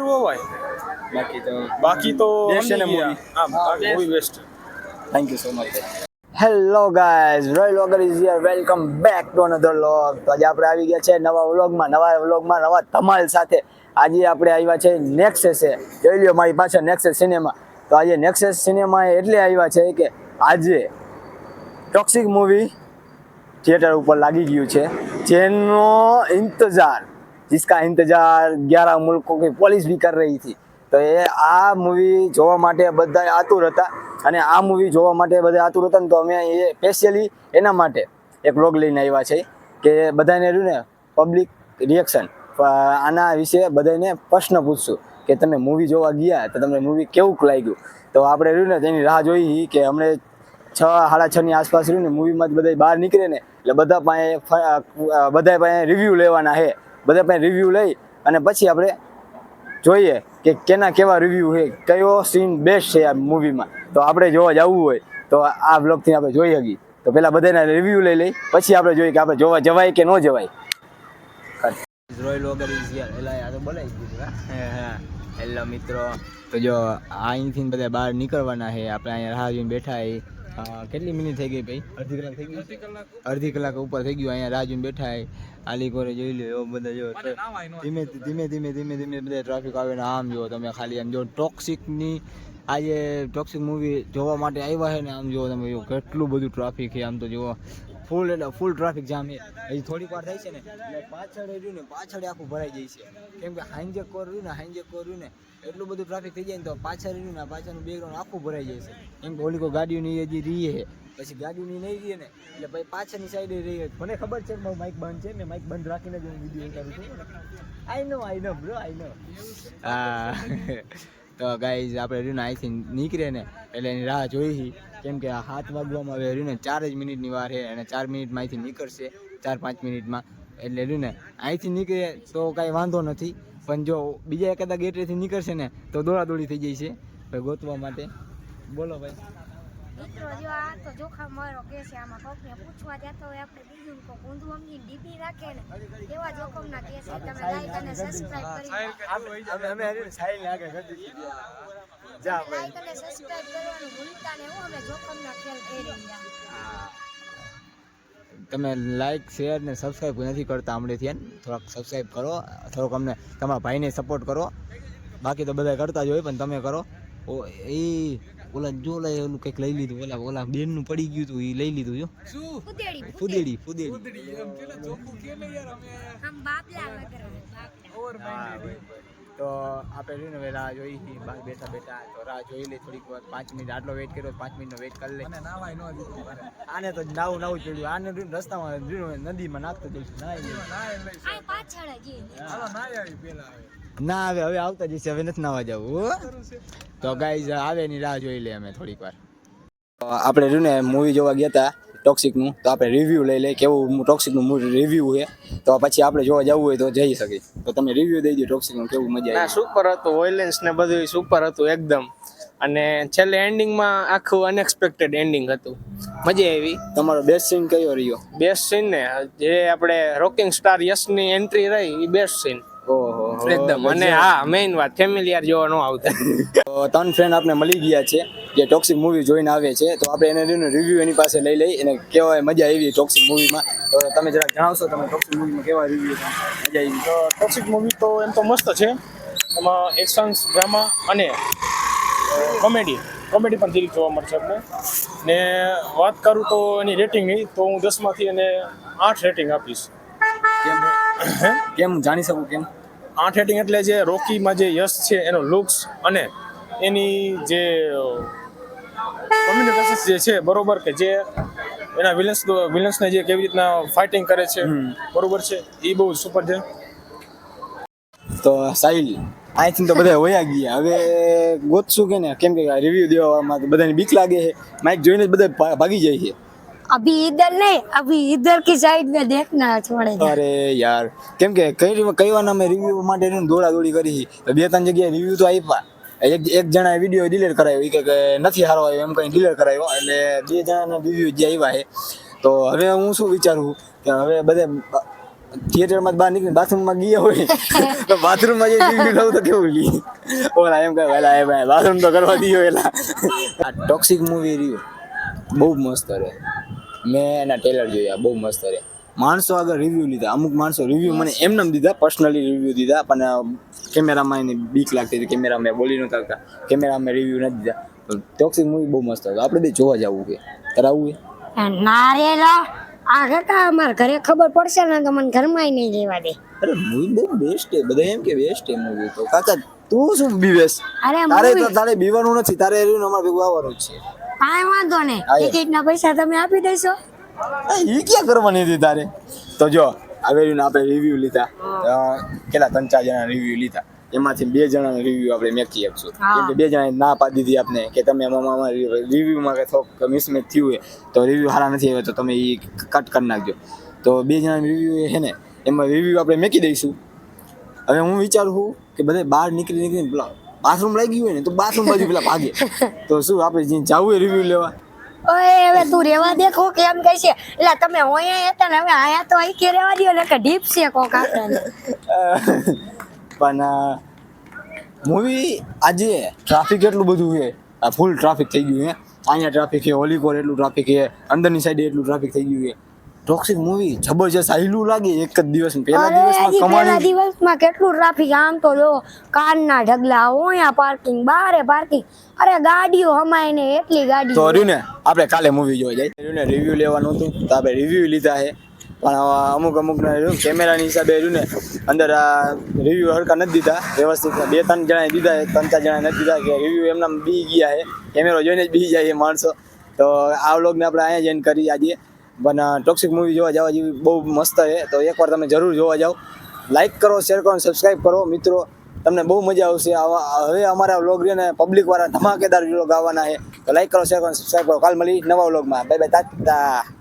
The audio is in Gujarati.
હો ભાઈ. બાકી તો Best છે ને સમજી ગયા. movie? હા બાકી movie best. Thank you so much. Hello guys, Roy vlogger is here. Welcome back to another vlog. તો આજે આપણે આવી ગયા છે નવા વ્લોગમાં નવા ધમાલ સાથે. આજે આપણે આવ્યા છે નેક્સેસે. જોઈ લ્યો મારી પાછળ નેક્સેસ સિનેમા. તો આજે નેક્સેસ સિનેમા એટલે આવ્યા છે કે આજે ટોક્સિક મૂવી થિયેટર ઉપર લાગી ગયું છે, જેનો ઇંતજાર जिसका इंतजार 11 मुल्कों की पुलिस भी कर रही थी. તો એ આ મૂવી જોવા માટે બધા આતુર હતા અને આ મૂવી જોવા માટે બધા આતુર હતા ને તો અમે એ સ્પેશિયલી એના માટે એક વ્લોગ લઈને આવ્યા છે કે બધાને રહ્યું ને પબ્લિક રિએક્શન આના વિશે બધાને પ્રશ્ન પૂછશું કે તમે મૂવી જોવા ગયા તો તમને મૂવી કેવું લાગ્યું. તો આપણે રહ્યું ને તેની રાહ જોઈ કે અમને 6-6:30 ની આસપાસ રહ્યું ને મૂવીમાં બધા બહાર નીકળે ને એટલે બધા પાસે રિવ્યૂ લેવાના છે. બધા પાસે રિવ્યૂ લઈ અને પછી આપણે જોઈએ કે કેના કેવા રિવ્યૂ છે, કયો સીન બેસ્ટ છે આ મૂવીમાં. તો આપણે જોવા જવું હોય તો આ બ્લોગથી આપણે જોઈ શકીએ. તો પહેલાં બધાના રિવ્યૂ લઈ પછી આપણે જોઈએ કે આપણે જોવા જવાય કે ન જવાય. રોયલ વગર ઇઝ હિયર. એલા આ તો બોલાઈ ગયું. હા હેલો મિત્રો. તો જો અહીંથી બધા બહાર નીકળવાના છે. આપણે અહીંયા રાહ જોઈને બેઠા છે. કેટલી મિનિટ થઈ ગઈ ભાઈ? અડધી કલાક થઈ ગઈ. અડધી કલાક ઉપર થઈ ગયું. અહીંયા રાહ જોઈને બેઠા છે. આલી કોરે જોઈ લો એવો બધા જો ધીમે બધા ટ્રાફિક આવે ને આમ જો તમે ખાલી આમ જો ટોક્સિકની આજે ટોક્સિક મૂવી જોવા માટે આવ્યા છે ને આમ જો તમે જો કેટલું બધું ટ્રાફિક છે. આમ તો જુઓ ફૂલ ટ્રાફિક જામ છે. હજી થોડીક વાર થાય છે ને એટલે પાછળ આખું ભરાઈ જાય છે. કેમ કે હાઈજેક કર્યું ને એટલું બધું ટ્રાફિક થઈ જાય ને તો પાછળ રહ્યું ને પાછળનું બેકગ્રાઉન્ડ આખું ભરાઈ જાય છે. કેમ કે ઓલી કોઈ ગાડીઓની હજી રહી છે, પછી ગાડીઓની નહીં રહી ને એટલે ભાઈ પાછળની સાઈડે રહી. મને ખબર છે મારું માઇક બંધ છે, મેં માઇક બંધ રાખીને જ હું વિડીયો ઉતારું છું. આઈ નો બ્રો આઈ નો. હા તો ગાઈઝ આપણે રહ્યું ને અહીંથી નીકળે ને એટલે એની રાહ જોઈ. કેમ કે 7 વાગવામાં હવે રહ્યું ને 4 જ મિનિટની વાર છે અને 4 મિનિટમાં અહીંથી નીકળશે, 4-5 મિનિટમાં. એટલે રહ્યું ને અહીંથી નીકળે તો કાંઈ વાંધો નથી, પણ જો બીજા એકાદા ગેટેથી નીકળશે ને તો દોડાદોડી થઈ જાય છે ભાઈ ગોતવા માટે. બોલો ભાઈ. મિત્રો જો આ તો જોખમ મારો કે છે આમાં કોકને પૂછવા જતો હોય આપણે બીજું કોક ઊંધું સમજીને ડીપી રાખે ને એવા જોખમના કે છે. તમે લાઈક અને સબસ્ક્રાઇબ કરી અમે સાઈલ આગળ કરી જા ભાઈ. લાઈક અને સબસ્ક્રાઇબ કરવાનું ભૂલતા ને હું અમે જોખમના ખેલ કરી રહ્યા. તમે લાઈક શેર ને સબસ્ક્રાઈબ નથી કરતા હમણાંથી, થોડાક સબસ્ક્રાઈબ કરો, થોડોક અમને તમારા ભાઈને સપોર્ટ કરો. બાકી તો બધા કરતા જ હોય પણ તમે કરો. એ ઓલા જો ઓલું કંઈક લઈ લીધું, ઓલા બેનનું પડી ગયું હતું એ લઈ લીધું. જો ફુદેડી હમ બાપલા વગર તો આપણે ને રાહ જોઈ બહાર બેઠા તો રાહ જોઈ લે થોડીક વાર. 5 મિનિટ આટલો વેઇટ કર્યો, 5 મિનિટનો વેઇટ કરી લે. આને તો નાવું ચડ્યું. આને રસ્તામાં નદીમાં નાખતો જઈશું. આ પાછળ જ ના હવે આવતા જઈશે. હવે નથી નાવા જવું. તો ગાઈઝ આવે ની રાહ જોઈ લે અમે થોડીક વાર. આપણે રહ્યું ને મૂવી જોવા ગયા હતા ટોક્સિકનું, તો આપણે રિવ્યૂ લઈ લઈએ કેવું ટોક્સિકનું રિવ્યૂ છે. તો પછી આપણે જોવા જવું હોય તો જઈ શકીએ. તો તમે રિવ્યૂ દઈ દો ટોક્સિકનું, કેવું મજા આવી? સુપર હતું, વાયલન્સ ને બધું સુપર હતું એકદમ. અને છેલ્લે એન્ડિંગમાં આખું અનએક્સપેક્ટેડ એન્ડિંગ હતું, મજા આવી. તમારો બેસ્ટ સીન કયો રહ્યો? બેસ્ટ સીન ને જે આપણે રોકિંગ સ્ટાર યશની એન્ટ્રી રહી એ બેસ્ટ સીન એકદમ. અને હા મેઇન વાત ફેમિલિયર જોવા ન આવતા. તો 3 ફ્રેન્ડ આપણે મળી ગયા છે જે ટોક્સિક મૂવી જોઈને આવે છે. તો આપણે એને રિવ્યૂ એની પાસે લઈ એને કેવા મજા આવી ટોક્સિક મૂવીમાં. તો તમે જરા જણાવશો તમે ટોક્સિક મૂવીમાં કેવા રિવ્યૂ મજા આવી? તો ટોક્સિક મૂવી તો એમ તો મસ્ત છે. એમાં એક્શન્સ, ડ્રામા અને કોમેડી પણ ધીરે જોવા મળશે આપણે. ને વાત કરું તો એની રેટિંગની તો હું 10માંથી એને 8 રેટિંગ આપીશ. કેમ જાણી શકું કેમ? 8 રેટિંગ એટલે જે રોકીમાં જે યશ છે એનો લુક્સ અને એની જે કોમ્યુનિકેશન જે છે બરોબર, કે જે એના વિલન્સને જે કેવી રીતના ફાઇટિંગ કરે છે બરોબર છે એ બહુ સુપર છે. તો સાહિલ અહીંથી તો બધા વયા ગયા. હવે ગોતશું કે ને, કેમ કે રિવ્યૂ દેવામાં બધાને બીક લાગે છે. માઇક જોઈને જ બધા ભાગી જાય છે. अभी इधर नहीं, अभी इधर की साइड में देखना छोड़ेगा. અરે યાર, કેમ કે કઈ વાર અમે રિવ્યૂ માટે દોડાદોડી કરી. 2-3 જગ્યાએ રિવ્યૂ તો આપ્યા. એક જણાએ વિડીયો ડિલીટ કરાવ્યો કે નથી સારો આવ્યો એમ કઈ ડિલીટ કરાવ્યો. એટલે 2 જણાના રિવ્યૂ જે આવ્યા છે. તો હવે હું શું વિચારું કે હવે બધે થિયેટરમાં બહાર નીકળી બાથરૂમમાં ગયા હોય તો બાથરૂમમાં જે રિવ્યુ લઉં તો કેવું લઈએ ઓલા એમ કહે વેલા એ ભાઈ બાથરૂમ તો કરવા દીયો એલા આ ટોક્સિક મૂવી રહ્યું બહુ મસ્ત રહે મેં એના ટ્રેલર જોયા બહુ મસ્ત રહે માણસો આગળ રિવ્યુ લીધા અમુક માણસો રિવ્યુ મને એમને દીધા પર્સનલી રિવ્યુ દીધા પણ કેમેરામાં એને બીક લાગતી હતી કેમેરામાં બોલી નહોતા શકતા કેમેરામાં રિવ્યુ નથી દીધા પણ ટોક્સિક મૂવી બહુ મસ્ત હતું આપણે બે જોવા જવું કે તારે આવવું ના રે લા આ કાકા અમારા ઘરે ખબર પડશે ને તો મને ઘરમાં નહીં રહેવા દે. અરે મૂવી બહુ બેસ્ટ છે બધા એમ કે બેસ્ટ છે મૂવી તો કાકા તું શું બીવેશ અરે તારે movie- તારે બીવાનું નથી તારે રહ્યું અમારે ભેગું આવવાનું જ છે કાંઈ વાંધો નહીં હા, એ. ટિકિટના પૈસા તમે આપી દેશો. એ ક્યાં કરવાની હતી તારે તો જો આવેલું આપણે રિવ્યુ લીધા કેટલા 3-4 જણા રિવ્યુ લીધા એમાંથી 2 જણાના રિવ્યુ આપણે મેકી આપશું હા. કેમ કે 2 જણાએ ના પાડી દીધી આપને કે તમે અમારા રિવ્યુમાં કે થોડુંક મિસમેચ થયું હોય તો રિવ્યુ સારા નથી આવ્યા તો તમે એ કટ કરી નાખજો તો 2 જણાના રિવ્યુ છે ને એમાં રિવ્યુ આપણે મેકી દઈશું હવે હું વિચારું છું કે બધે બહાર નીકળીને પેલા બાથરૂમ લાગી હોય ને તો બાથરૂમ બાજુ પેલા ભાગે તો શું આપણે જઈને જવું હોય રિવ્યુ લેવા ઓય હવે તું રેવા દેખો કે એમ કહે છે એટલે તમે અહીંયા હતા ને હવે આયા તો અહીં કે રેવા દો ને કે ડીપ છે કોક આપણને. પણ મૂવી આજે ટ્રાફિક એટલું બધું છે આ ફૂલ ટ્રાફિક થઈ ગયું છે અહીંયા ટ્રાફિક છે ઓલીકોર એટલું ટ્રાફિક છે અંદરની સાઈડે એટલું ટ્રાફિક થઈ ગયું છે ટોક્સિક મૂવી જબરજસ્ત આયલું લાગે એક જ દિવસમાં પહેલા અરે દિવસમાં હજી પહેલા કમાણી દિવસમાં કેટલું ટ્રાફિક આમ તો જો કારના ઢગલા ઓયા પાર્કિંગ બારે પાર્કિંગ અરે ગાડીઓ હમાય ને એટલી તો ગાડીઓ રહ્યું ને આપણે કાલે મૂવી જોવા જાય રહ્યું ને રિવ્યુ લેવાનું હતું તો આપણે રિવ્યુ લીધા છે પણ અમુકના રહ્યું કેમેરાની હિસાબે રહ્યું ને અંદર આ રિવ્યુ હરકા નથી દીધા વ્યવસ્થિત 2-3 જણાએ દીધા 3-4 જણાએ નથી દીધા કે રિવ્યુ એમના બી ગયા છે કેમેરો જોઈને જ બી જાય એ માણસો તો આ વ્લોગને આપણે અહીંયા જ એન્ડ કરી આજે પણ ટોક્સિક મૂવી જોવા જવા જેવી બહુ મસ્ત છે તો એકવાર તમે જરૂર જોવા જાઓ લાઈક કરો શેર કરો સબસ્ક્રાઈબ કરો મિત્રો તમને બહુ મજા આવશે હવે અમારા વ્લોગ ને પબ્લિક વાળા ધમાકેદાર વ્લોગ આવવાના છે તો લાઈક કરો શેર કરો સબસ્ક્રાઈબ કરો કાલ મળી નવા વ્લોગમાં બાય બાય તાતા